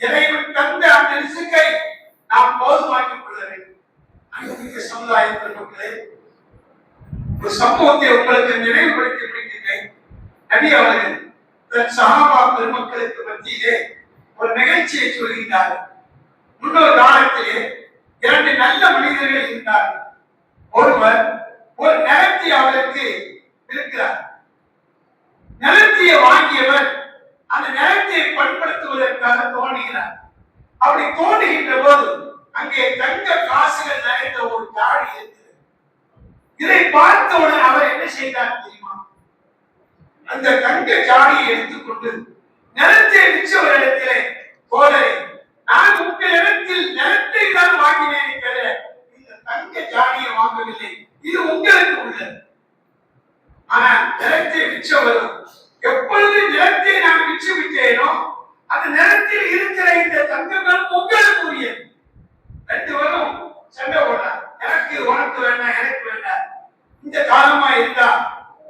இறைவன் தந்த அந்த ரிசுக்கை நாம் போதுமாக்கிக் கொள்ள வேண்டும். அன்புமிக்க சமுதாய பெருமக்களே, ஒரு சம்பவத்தை உங்களுக்கு நினைவுபடுத்தி முடிக்கின்றேன். நபி அவர்கள் தன் சஹாபா பெருமக்களுக்கு மத்தியிலே ஒரு நிகழ்ச்சியை சொல்கின்றார்கள். முன்னொரு காலத்திலே இரண்டு நல்ல மனிதர்கள் இருந்தார்கள். ஒருவர் ஒரு நிலத்தை அவருக்கு இருக்கிறார். நிலத்தையை வாங்கியவர் அந்த நிலத்தை பண்படுத்துவதற்காக தோண்டுகிறார். அப்படி தோண்டுகின்ற போது அங்கே தங்க காசுகள் நிறைந்த ஒரு தாடி இருக்கிறது. இதை பார்த்தவுடன் அவர் என்ன செய்தார் தெரியுமா? அந்த தங்க ஜாடியை எடுத்துக்கொண்டு நிலத்தை விற்றவரிடத்திலே, தோழரே, நான் உங்களிடத்தில் நிலத்தை தான் வாங்கினேன் தவிர இந்த தங்க ஜாடியை வாங்கவில்லை, இது உங்களுக்கு உள்ளது. ஆனால் நிலத்தை விற்றவரும் எப்பொழுது நிலத்தை நான் விற்று விட்டேனோ அந்த நிலத்தில் இருக்கிற இந்த தங்கங்கள் உங்களுக்கு உரியது. ரெண்டு பேரும் சண்டை போடுறாங்க. எனக்கு உனக்கு வேண்டாம், எனக்கு வேண்டாம். இந்த காலமா இருந்தா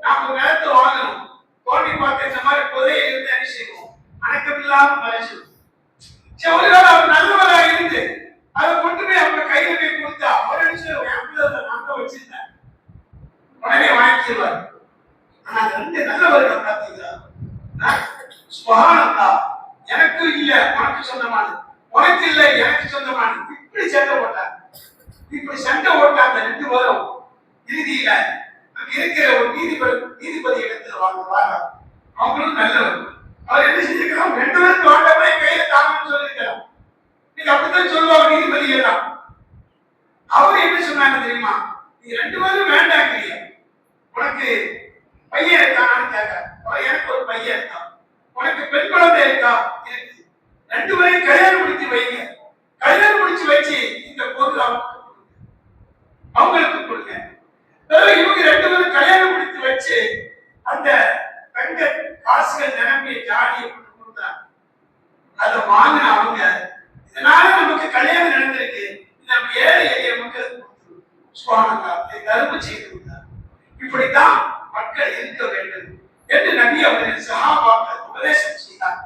நாம நிலத்தை வாங்கணும். தோண்டி பார்த்து இந்த மாதிரி புதையை இருந்து என்ன செய்வோம்? அணைக்கமில்லாம மறைச்சிடும். ஒருவேளை அவர் நல்லவராக இருந்து அதை கொண்டு போய் அவங்க கையில போய் கொடுத்தா அவர் நான் தான் வச்சிருந்தேன், உடனே வாங்கிடுவார். ஆனா ரெண்டு நல்லவர்கள் பார்த்தீங்களா? சுபஹானல்லாஹ், எனக்கு இல்ல உனக்கு சொந்தமானது, உனக்கு இல்ல எனக்கு சொந்தமானது, இப்படி சண்டை போட்டாங்க. இப்படி சண்டை போட்டாங்க ரெண்டு பேரும். இறுதியில அங்க இருக்கிற ஒரு நீதிபதி இடத்துல வாங்க. அவங்களும் நல்லவர். அவர் என்ன செஞ்சிருக்கிறார்? ரெண்டு பேரும் வாண்டவே கையில தாங்கன்னு சொல்லியிருக்கிறார். நீங்க அப்படித்தான் சொல்லுவாங்க நீதிபதி எல்லாம். அவர் என்ன சொன்னாங்க தெரியுமா? நீ ரெண்டு பேரும் வேண்டாங்கிறீங்க, உனக்கு பையன் இருக்கான்னு கேட்க, எனக்கு ஒரு பையன் இருக்கான். உனக்கு பெண் குழந்தை இருக்கா? இருக்கு. ரெண்டு பேரையும் கல்யாணம் முடிச்சு வைங்க. கல்யாணம் முடிச்சு வச்சு இந்த பொருள் அவங்களுக்கு கொடுங்க. இவங்க ரெண்டு பேரும் கல்யாணம் முடித்து வச்சு அந்த தங்க காசுகள் நிரம்பிய ஜாடியை கொடுத்தாங்க. அதை வாங்கின அவங்க, இதனால நமக்கு கல்யாணம் நடந்திருக்கு, நம்ம ஏழை எளிய மக்களுக்கு கரும்பு செய்து கொடுத்தார். இப்படித்தான் மக்கள் இருக்க வேண்டும் என்று நபி அவர்கள் சஹாபாக்கள் உபதேசம் செய்தார்.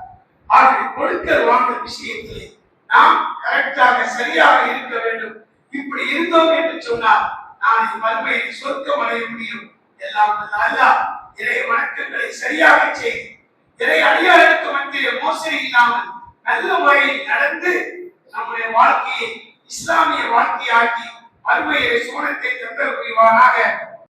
ஆகவே கொடுக்கல் வாங்கல் விஷயத்திலே நாம் கரெக்டாக சரியாக இருக்க வேண்டும். இப்படி இருந்தோம் என்று சொன்னால் நான் மறுமையில் சொர்க்கம் அடைய முடியும். எல்லாம் அல்லாஹ் இறை வணக்கங்களை சரியாக செய்து இறை அடியாருக்கு மத்திய மோசடி இல்லாமல் நல்ல முறையில் நடந்து நம்முடைய வாழ்க்கையை இஸ்லாமிய வாழ்க்கையாக்கி மறுமையை சோனத்தை தந்த புரிவானாக.